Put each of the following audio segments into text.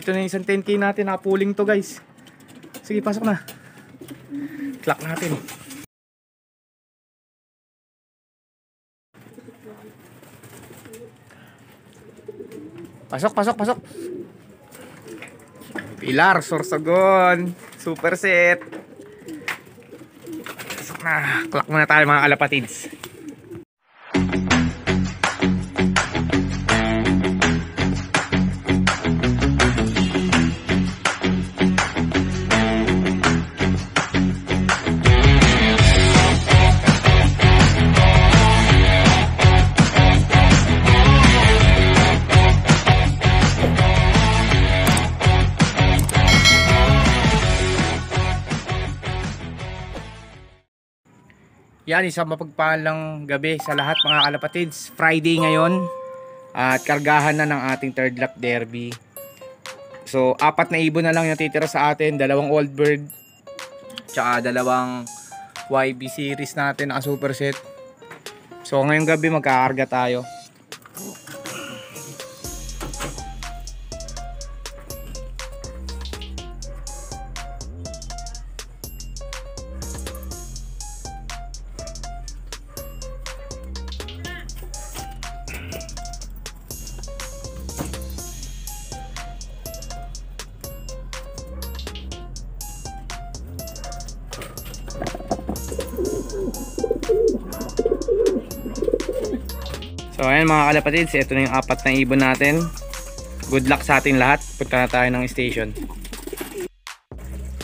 Dito na yung isang 10K natin. Nakapuling to guys. Sige, pasok na. Clock natin. Pasok, pasok, pasok. Pilar, Sorsogon. Super set. Pasok na. Clock muna tayo mga kalapatids. Yan, isang mapagpalang gabi sa lahat mga kalapatids. Friday ngayon at kargahan na ng ating third lap derby. So 4 na ibon na lang yung titira sa atin. 2 old bird tsaka 2 YB series natin na super set. So ngayong gabi magkakarga tayo. So ayan mga kalapatids, ito na yung 4 na ibon natin. Good luck sa ating lahat. Punta na tayo ng station.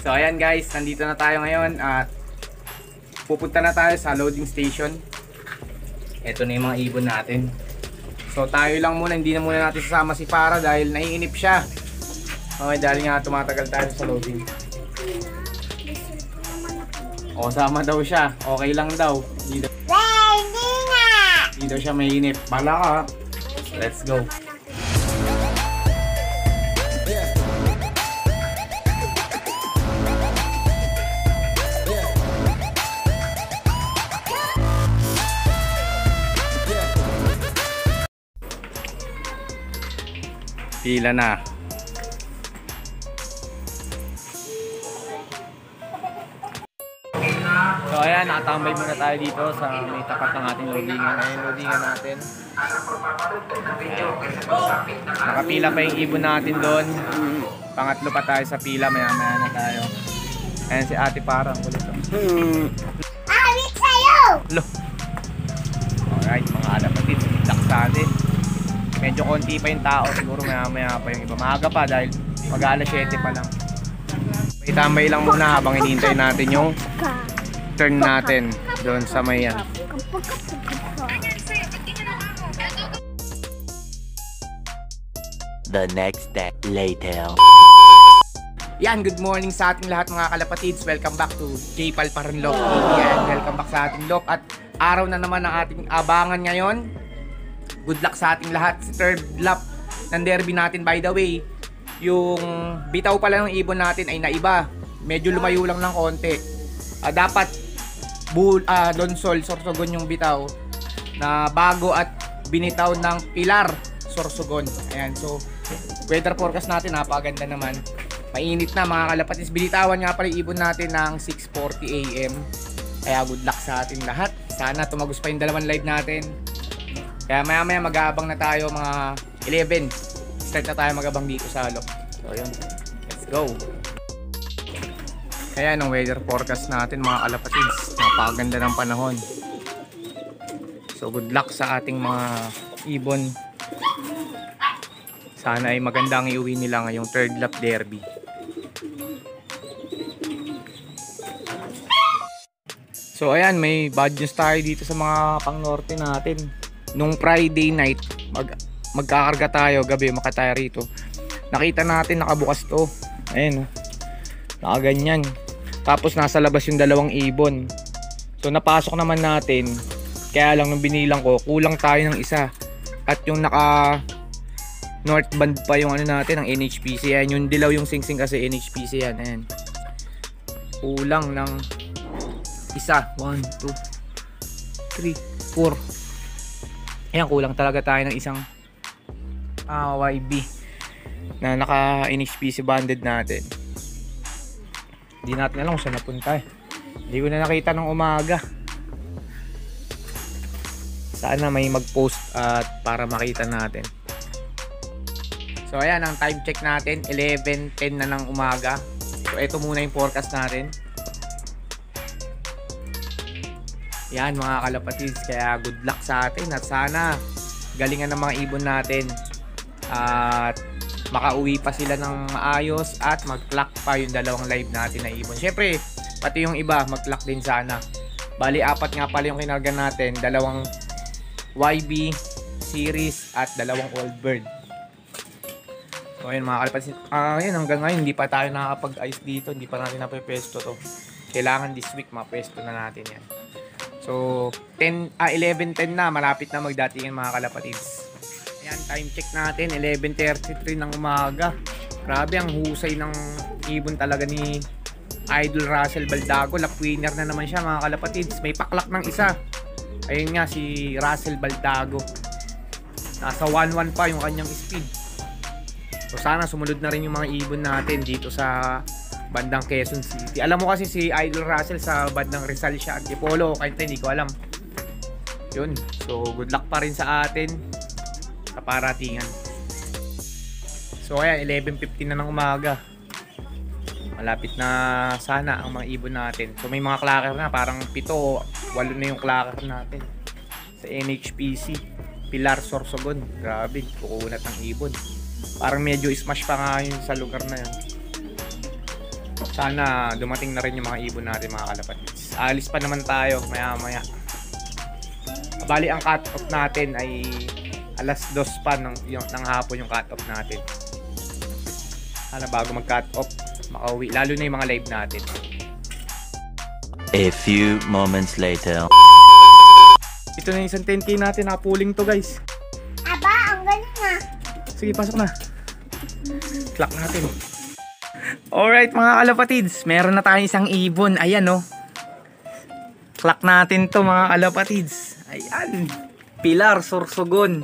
So ayan guys, nandito na tayo ngayon at pupunta na tayo sa loading station. Ito na yung mga ibon natin. So tayo lang muna, hindi na muna natin sasama si Para dahil naiinip siya. Okay, dahil nga tumatagal tayo sa loading. O, sama daw siya. Okay lang daw. Hindi daw siya mainip. Bala ka. Let's go. Pila na. So ayan, nakatambay muna tayo dito sa may tapat ng ating loadingan. Ayan, loadingan natin. Nakapila pa yung ibon natin doon. Pangatlo pa tayo sa pila, maya maya na tayo. Ayan si ate parang kulit. Awit sa'yo! Lo. Alright, mga alapatid, luck sa atin. Medyo konti pa yung tao, siguro maya maya pa yung iba. Maaga pa dahil mag-alas 7 pa lang. Itambay lang muna habang hinihintay natin yung turn natin doon sa may yan. The next day later. Yan, good morning sa ating lahat mga kalapatids. Welcome back to J-Pal Paranlock. Yan, welcome back sa ating lock. At araw na naman ang ating abangan ngayon. Good luck sa ating lahat. Sa third lap ng derby natin, by the way, yung bitaw pala ng ibon natin ay naiba. Medyo lumayo lang ng konti. Dapat Donsol Sorsogon yung bitaw na bago at binitaw ng Pilar Sorsogon. Ayan, so weather forecast natin napakaganda naman. Mainit na mga kalapatis. Binitawan nga pala yung ibon natin ng 6:40 AM. Kaya good luck sa ating lahat. Sana tumagos pa yung 2 live natin. Kaya maya maya mag-aabang na tayo mga 11. Start na tayo mag-abang dito sa lock. So yun, let's go. Kaya nung weather forecast natin mga kalapatids, napakaganda ng panahon. So good luck sa ating mga ibon. Sana ay magandang iuwi nila ngayong third lap derby. So ayan, may bad news tayo dito sa mga pang-norte natin. Nung Friday night, magkakarga tayo, gabi makatayo rito. Nakita natin nakabukas to. Ayan, nakaganyan. Tapos nasa labas yung 2 ibon. So napasok naman natin. Kaya lang nung binilang ko, kulang tayo ng isa. At yung naka northbound pa yung ano natin, ang NHPC. Ayan, yung dilaw yung singsing kasi NHPC yan. Ayan. Kulang ng isa. 1, 2, 3, 4. Ayan, kulang talaga tayo ng isang YB. na naka-NHPC banded natin. Hindi natin alam kung saan napunta eh. Hindi ko na nakita ng umaga. Sana may mag-post at para makita natin. So ayan, ang time check natin 11:10 na ng umaga. So ito muna yung forecast natin. Yan mga kalapatids, kaya good luck sa atin at sana galingan ng mga ibon natin at makauwi pa sila ng maayos at mag-clock pa yung dalawang live natin na ibon. Syempre, pati yung iba mag-clock din sana. Bali, 4 nga pala yung kinarga natin, dalawang YB series at dalawang old bird. So ayun mga kalapatids, ayun, hanggang ngayon hindi pa tayo nakakapag-ayos dito, hindi pa natin napepesto to. Kailangan this week mapesto na natin yan. So 11:10 na, malapit na magdatingan mga kalapatids. Ayan, time check natin 11:33 ng umaga. Grabe ang husay ng ibon talaga ni Idol Russell Baldago. Lap winner na naman siya mga kalapatids. May paklak ng isa. Ayun nga si Russell Baldago. Nasa 1-1 pa yung kanyang speed. So sana sumunod na rin yung mga ibon natin dito sa bandang Quezon City. Alam mo kasi si Idol Russell sa bandang Rizal siya, Antipolo, kahit hindi ko alam. Yun. So good luck pa rin sa atin sa paratingan. So ayan, 11:15 na ng umaga. Malapit na sana ang mga ibon natin. So may mga clacker na, parang 7 o 8 na yung clacker natin sa NHPC. Pilar Sorsogon. Grabe, kukunat ng ibon. Parang medyo smash pa nga yun sa lugar na yun. Sana dumating na rin yung mga ibon natin mga kalapatids. Alis pa naman tayo maya maya. Bali ang cut off natin ay alas 2 pa ng hapon yung cut off natin. Sana bago mag cut off makauwi, lalo na yung mga live natin. A few moments later. Ito na yung isang 10k natin, nakapuling to guys. Aba, ang galing na. Sige, pasok na. Clock natin. Alright mga kalapatids, meron na tayong isang ibon. Ayan oh. Clock natin to mga kalapatids. Ayan. Pilar Sorsogon.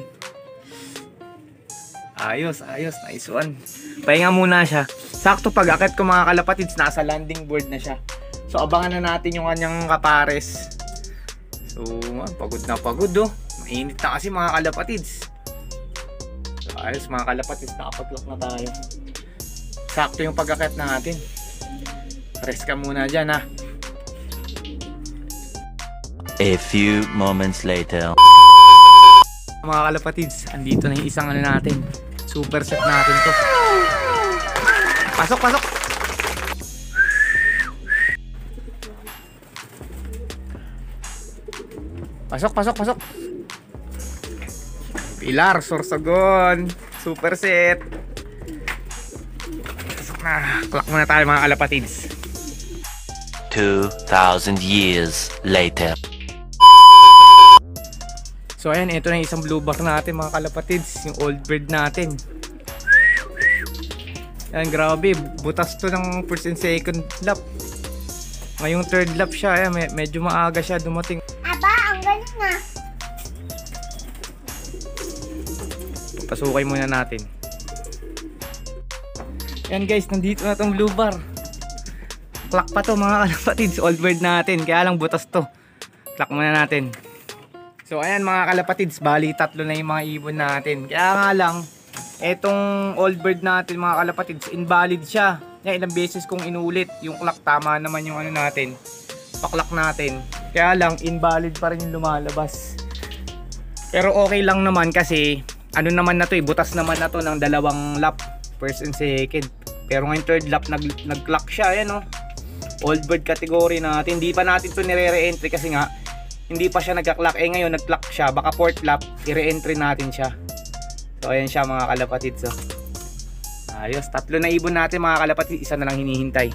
Ayos, ayos. Nice one. Pahinga muna siya. Sakto pag-akit ko mga kalapatids, nasa landing board na siya. So abangan na natin yung kanyang kapares. So pagod na pagod oh. Mainit na kasi mga kalapatids. So ayos mga kalapatids, nakapag-clock na tayo. Sakto yung pag-akit natin. Rest ka muna dyan ha. A few moments later. Mga kalapatids, andito na yung isang ano natin. Super set natin to. Pasok, pasok! Pasok, pasok, pasok! Pilar Sorsogon. Super set. Clock muna tayo mga kalapatids. 2,000 years later. So ayan, ito na yung isang blue bar natin mga kalapatids. Yung old bird natin. Ayan, grabe. Butas to ng first and second lap. Ngayong third lap siya. Ayan, medyo maaga siya dumating. Aba, ang galing na. Pasukay muna natin. Yan guys, nandito na tong blue bar. Clock pa to mga kalapatids, old bird natin. Kaya lang butas to. Clock muna natin. So ayan mga kalapatids, bali 3 na yung mga ibon natin. Kaya nga lang, etong old bird natin mga kalapatids, invalid siya. Yan, ilang beses kong inulit. Yung clock, tama naman yung ano natin, pa-clock natin. Kaya lang, invalid pa rin yung lumalabas. Pero okay lang naman kasi, ano naman na to eh, butas naman na to ng 2 lap. First and second. Pero ngayon third lap nag-clock siya. Ayan oh. Old bird category natin. Hindi pa natin to nire-re-entry kasi nga hindi pa siya nagka-clock. Eh ngayon nag-clock siya. Baka fourth lap i-re-entry natin siya. So ayan siya mga kalapatids oh. Ayos. 3 na ibon natin mga kalapatids. Isa na lang hinihintay.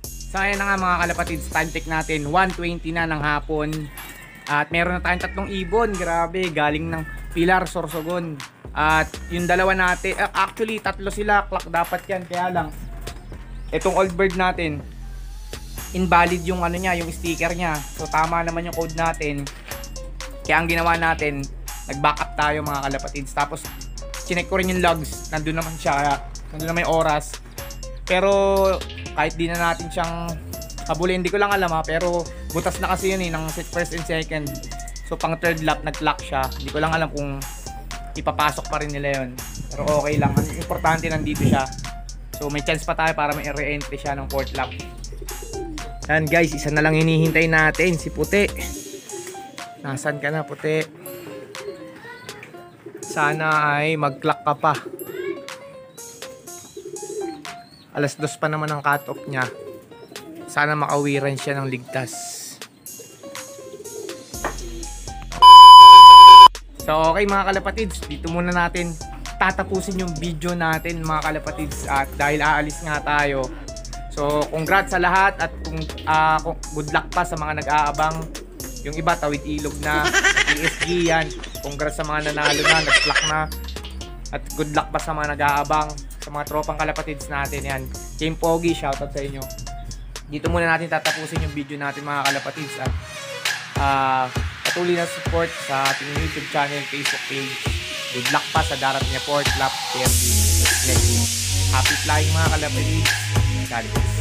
So ayan na nga mga kalapatids. Time check natin 1:20 na ng hapon. At meron na tayong 3 ibon. Grabe. Galing ng Pilar Sorsogon. At yung dalawa natin, actually 3 sila, clock dapat yan. Kaya lang, itong old bird natin, invalid yung ano niya, yung sticker niya. So tama naman yung code natin. Kaya ang ginawa natin, nag-backup tayo mga kalapatids. Tapos chinek ko rin yung logs. Nandun naman siya, kaya nandun naman yung oras. Pero kahit di na natin siyang habulin, hindi ko lang alam ha. Pero butas na kasi yun ng first and second. So pang third lap nag-clock siya. Hindi ko lang alam kung ipapasok pa rin nila yun. Pero okay lang. Ang importante nandito siya. So may chance pa tayo para may re-entry siya ng fourth lap. Yan guys, isa na lang hinihintay natin, si Puti. Nasaan ka na, Puti? Sana ay mag-clock ka pa. Alas 2 pa naman ang cut-off niya. Sana makawiran siya ng ligtas. So okay mga kalapatids, dito muna natin tatapusin yung video natin mga kalapatids. At dahil aalis nga tayo, so congrats sa lahat at kung good luck pa sa mga nag-aabang. Yung iba tawid ilog na, ESG yan. Congrats sa mga nanalo na, nag-clock na. At good luck pa sa mga nag-aabang, sa mga tropang kalapatids natin yan. Team Pogi, shoutout sa inyo. Dito muna natin tatapusin yung video natin mga kalapatids. At patuloy na support sa ating YouTube channel, Facebook page. Good luck pa sa darating na 4th lap next week. Happy flying mga kalapatids. God bless.